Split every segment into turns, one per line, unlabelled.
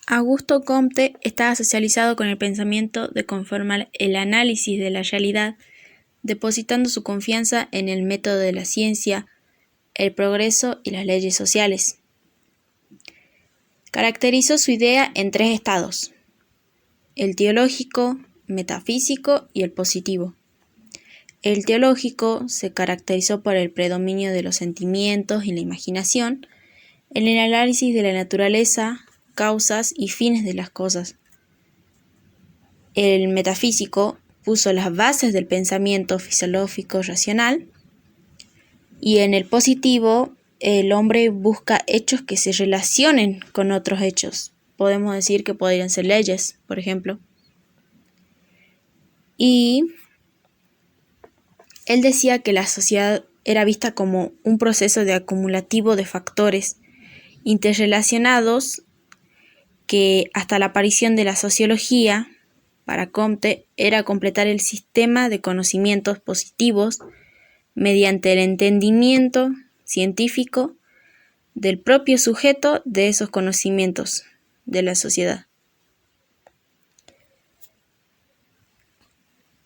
Augusto Comte estaba socializado con el pensamiento de conformar el análisis de la realidad, depositando su confianza en el método de la ciencia, el progreso y las leyes sociales. Caracterizó su idea en 3 estados: el teológico, metafísico y el positivo. El teológico se caracterizó por el predominio de los sentimientos y la imaginación en el análisis de la naturaleza, causas y fines de las cosas. El metafísico puso las bases del pensamiento filosófico racional, y en el positivo el hombre busca hechos que se relacionen con otros hechos. Podemos decir que podrían ser leyes, por ejemplo. Y él decía que la sociedad era vista como un proceso de acumulativo de factores interrelacionados que hasta la aparición de la sociología, para Comte, era completar el sistema de conocimientos positivos mediante el entendimiento científico del propio sujeto de esos conocimientos de la sociedad.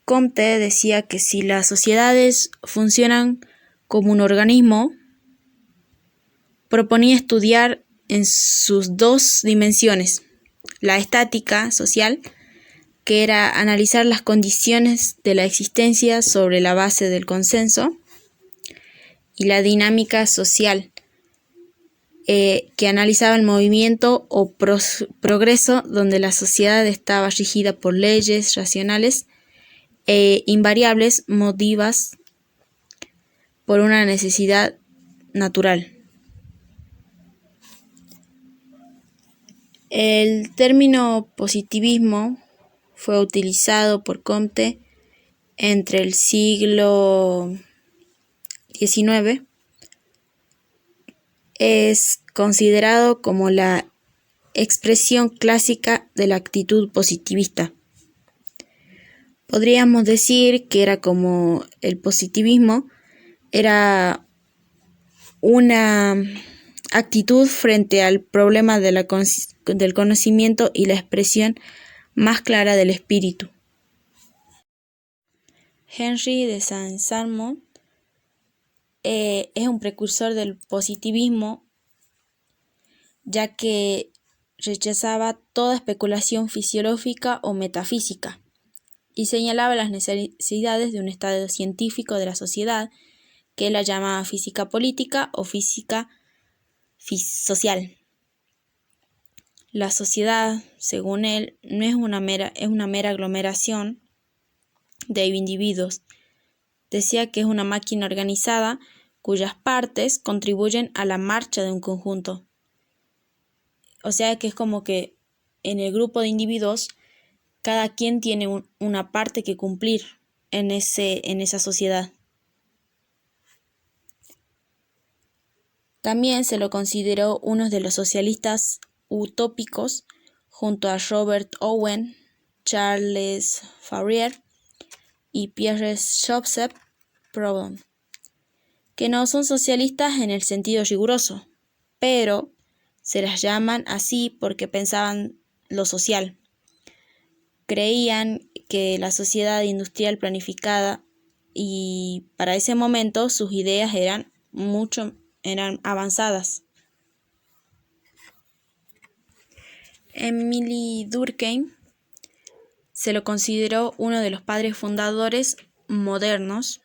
Comte decía que si las sociedades funcionan como un organismo, proponía estudiar en sus 2 dimensiones: la estática social, que era analizar las condiciones de la existencia sobre la base del consenso, y la dinámica social, que analizaba el movimiento o progreso donde la sociedad estaba regida por leyes racionales e invariables motivadas por una necesidad natural. El término positivismo fue utilizado por Comte entre el siglo XIX. Es considerado como la expresión clásica de la actitud positivista. Podríamos decir que era como el positivismo era una actitud frente al problema del conocimiento y la expresión más clara del espíritu. Henry de Saint-Simon es un precursor del positivismo, ya que rechazaba toda especulación fisiológica o metafísica y señalaba las necesidades de un estado científico de la sociedad, que él la llamaba física política o física social. La sociedad, según él, no es una mera aglomeración de individuos. Decía que es una máquina organizada cuyas partes contribuyen a la marcha de un conjunto. O sea que es como que en el grupo de individuos cada quien tiene una parte que cumplir en esa sociedad. También se lo consideró uno de los socialistas utópicos, junto a Robert Owen, Charles Fourier y Pierre-Joseph Proudhon, que no son socialistas en el sentido riguroso, pero se las llaman así porque pensaban lo social. Creían que la sociedad industrial planificada, y para ese momento sus ideas eran avanzadas. Émile Durkheim se lo consideró uno de los padres fundadores modernos,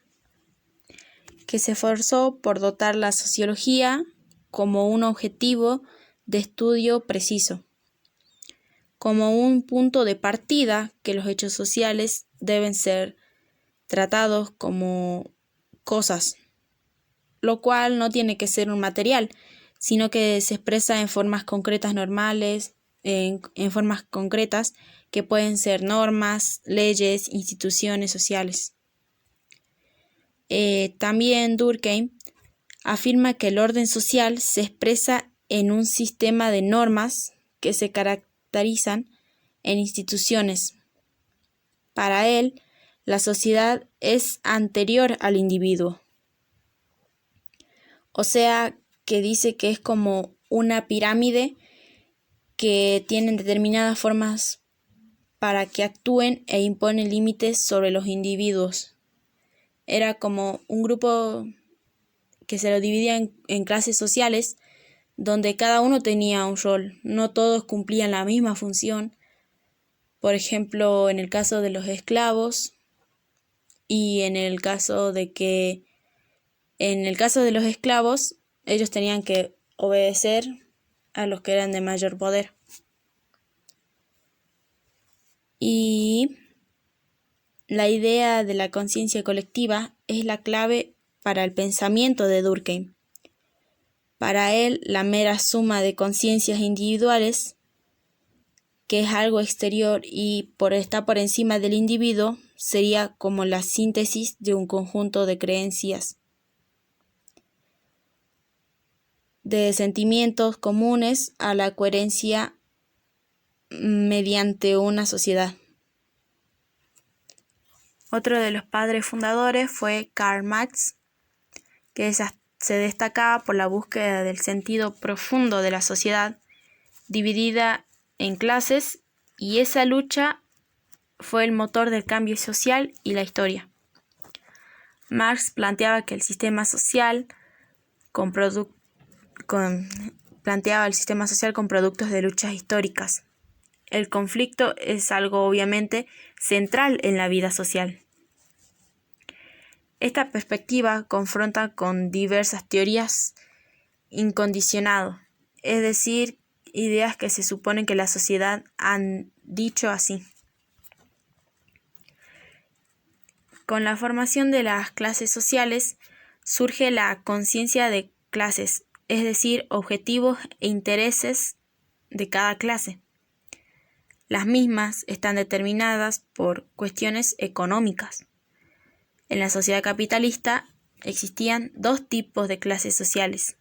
que se esforzó por dotar la sociología como un objetivo de estudio preciso, como un punto de partida que los hechos sociales deben ser tratados como cosas, lo cual no tiene que ser un material, sino que se expresa en formas concretas normales, en formas concretas que pueden ser normas, leyes, instituciones sociales. También Durkheim afirma que el orden social se expresa en un sistema de normas que se caracterizan en instituciones. Para él, la sociedad es anterior al individuo. O sea, que dice que es como una pirámide que tienen determinadas formas para que actúen e imponen límites sobre los individuos. Era como un grupo que se lo dividía en clases sociales, donde cada uno tenía un rol. No todos cumplían la misma función. Por ejemplo, en el caso de los esclavos y en el caso de los esclavos, ellos tenían que obedecer a los que eran de mayor poder. Y la idea de la conciencia colectiva es la clave para el pensamiento de Durkheim. Para él, la mera suma de conciencias individuales, que es algo exterior y está por encima del individuo, sería como la síntesis de un conjunto de creencias, de sentimientos comunes a la coherencia mediante una sociedad. Otro de los padres fundadores fue Karl Marx, que se destacaba por la búsqueda del sentido profundo de la sociedad, dividida en clases, y esa lucha fue el motor del cambio social y la historia. Marx planteaba que el sistema social con productos de luchas históricas. El conflicto es algo obviamente central en la vida social. Esta perspectiva confronta con diversas teorías incondicionadas, es decir, ideas que se suponen que la sociedad han dicho así. Con la formación de las clases sociales surge la conciencia de clases, es decir, objetivos e intereses de cada clase. Las mismas están determinadas por cuestiones económicas. En la sociedad capitalista existían dos tipos de clases sociales,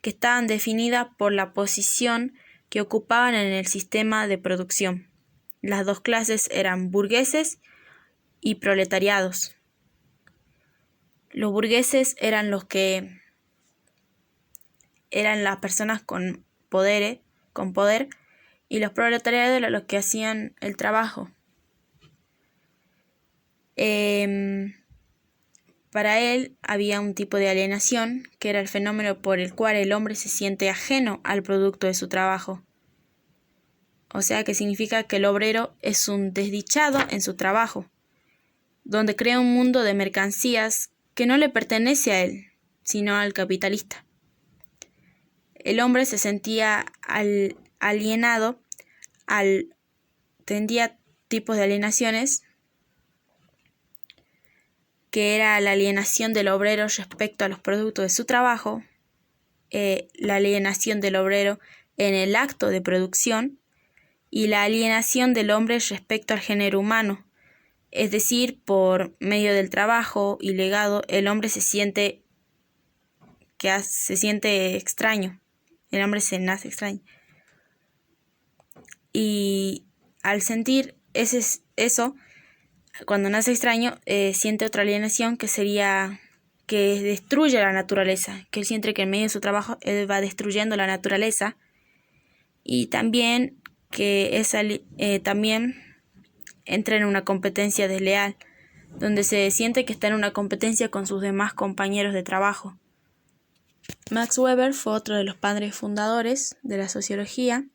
que estaban definidas por la posición que ocupaban en el sistema de producción. Las dos clases eran burgueses y proletariados. Los burgueses eran las personas con poder, y los proletariados eran los que hacían el trabajo. Para él había un tipo de alienación, que era el fenómeno por el cual el hombre se siente ajeno al producto de su trabajo. O sea, que significa que el obrero es un desdichado en su trabajo, donde crea un mundo de mercancías que no le pertenece a él, sino al capitalista. El hombre se sentía alienado, tendría tipos de alienaciones, que era la alienación del obrero respecto a los productos de su trabajo, la alienación del obrero en el acto de producción y la alienación del hombre respecto al género humano. Es decir, por medio del trabajo y legado, el hombre se siente extraño. El hombre se nace extraño. Y al sentir eso, cuando nace extraño, siente otra alienación, que sería que destruye la naturaleza, que él siente que en medio de su trabajo él va destruyendo la naturaleza, y también que también entra en una competencia desleal, donde se siente que está en una competencia con sus demás compañeros de trabajo. Max Weber fue otro de los padres fundadores de la sociología,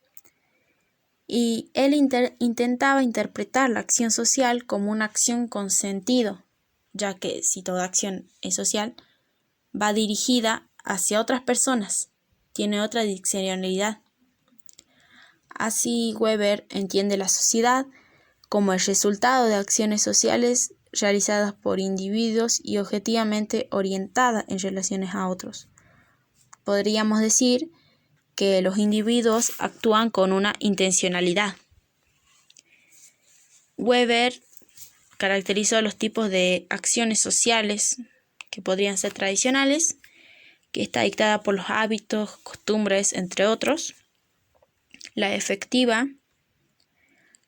y él intentaba interpretar la acción social como una acción con sentido, ya que si toda acción es social, va dirigida hacia otras personas, tiene otra direccionalidad. Así Weber entiende la sociedad como el resultado de acciones sociales realizadas por individuos y objetivamente orientadas en relaciones a otros. Podríamos decir que los individuos actúan con una intencionalidad. Weber caracterizó los tipos de acciones sociales que podrían ser tradicionales, que está dictada por los hábitos, costumbres, entre otros, la efectiva,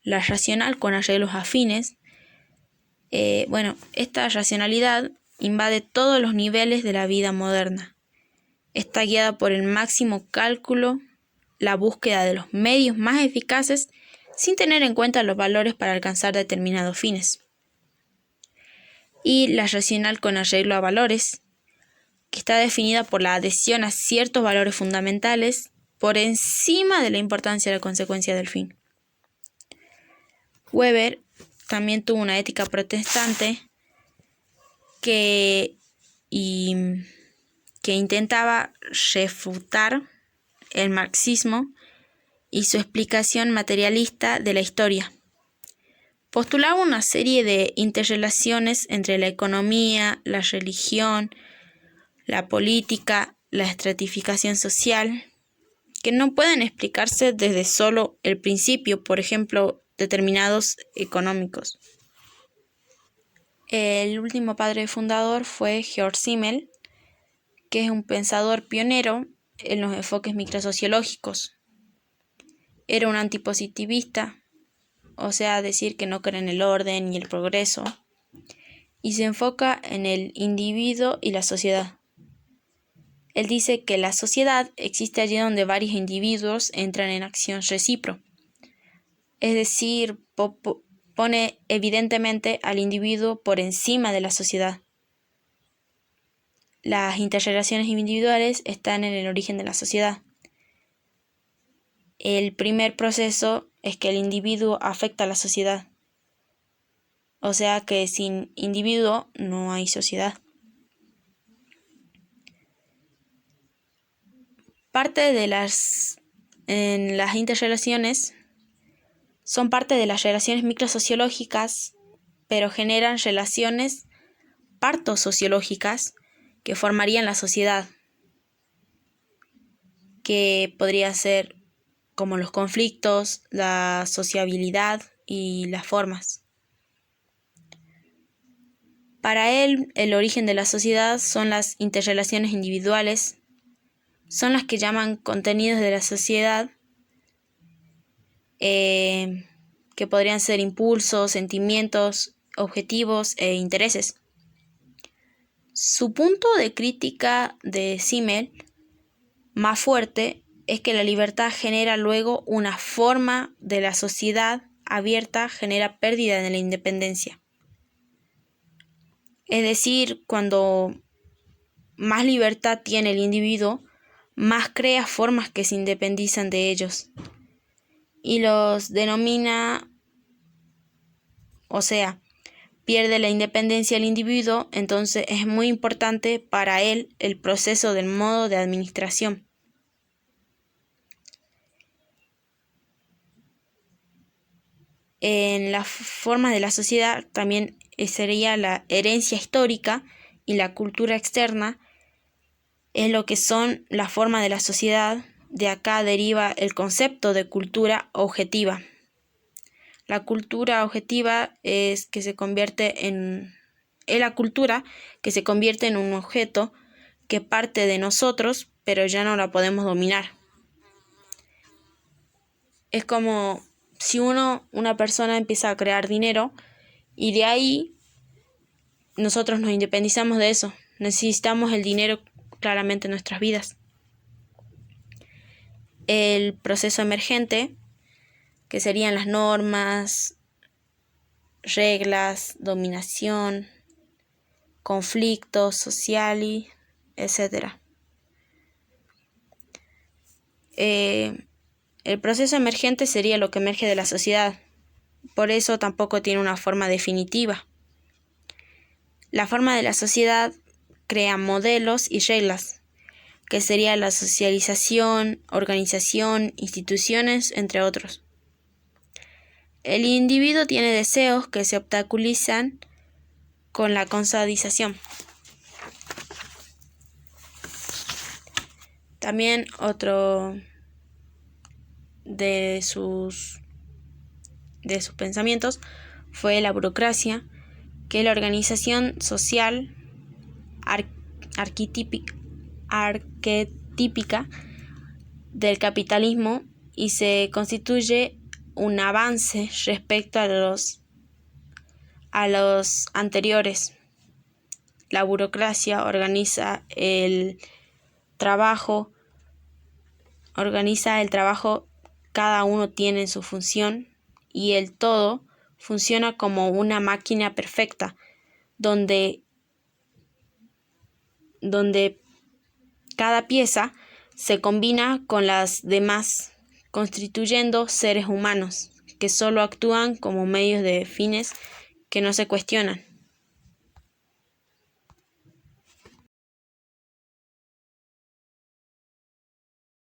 la racional con arreglos afines. Esta racionalidad invade todos los niveles de la vida moderna. Está guiada por el máximo cálculo, la búsqueda de los medios más eficaces sin tener en cuenta los valores para alcanzar determinados fines. Y la racional con arreglo a valores, que está definida por la adhesión a ciertos valores fundamentales por encima de la importancia de la consecuencia del fin. Weber también tuvo una ética protestante que intentaba refutar el marxismo y su explicación materialista de la historia. Postulaba una serie de interrelaciones entre la economía, la religión, la política, la estratificación social, que no pueden explicarse desde solo el principio, por ejemplo, determinados económicos. El último padre fundador fue Georg Simmel, que es un pensador pionero en los enfoques microsociológicos. Era un antipositivista, o sea, decir que no cree en el orden y el progreso, y se enfoca en el individuo y la sociedad. Él dice que la sociedad existe allí donde varios individuos entran en acción recíproca, es decir, pone evidentemente al individuo por encima de la sociedad. Las interrelaciones individuales están en el origen de la sociedad. El primer proceso es que el individuo afecta a la sociedad. O sea que sin individuo no hay sociedad. Las interrelaciones son parte de las relaciones microsociológicas, pero generan relaciones partosociológicas que formarían la sociedad, que podría ser como los conflictos, la sociabilidad y las formas. Para él, el origen de la sociedad son las interrelaciones individuales, son las que llaman contenidos de la sociedad, que podrían ser impulsos, sentimientos, objetivos e intereses. Su punto de crítica de Simmel más fuerte es que la libertad genera luego una forma de la sociedad abierta, genera pérdida de la independencia. Es decir, cuando más libertad tiene el individuo, más crea formas que se independizan de ellos. Y los denomina, o sea, pierde la independencia el individuo, entonces es muy importante para él el proceso del modo de administración. En las formas de la sociedad también sería la herencia histórica y la cultura externa, es lo que son las formas de la sociedad. De acá deriva el concepto de cultura objetiva. La cultura objetiva es la cultura que se convierte en un objeto que parte de nosotros, pero ya no la podemos dominar. Es como si una persona empieza a crear dinero y de ahí nosotros nos independizamos de eso. Necesitamos el dinero claramente en nuestras vidas. El proceso emergente, que serían las normas, reglas, dominación, conflictos sociales, etc. El proceso emergente sería lo que emerge de la sociedad. Por eso tampoco tiene una forma definitiva. La forma de la sociedad crea modelos y reglas, que sería la socialización, organización, instituciones, entre otros. El individuo tiene deseos que se obstaculizan con la consadización. También otro de sus pensamientos fue la burocracia, que es la organización social arquetípica del capitalismo y se constituye un avance respecto a los anteriores. La burocracia organiza el trabajo organiza el trabajo, cada uno tiene su función y el todo funciona como una máquina perfecta, donde cada pieza se combina con las demás, constituyendo seres humanos que solo actúan como medios de fines que no se cuestionan.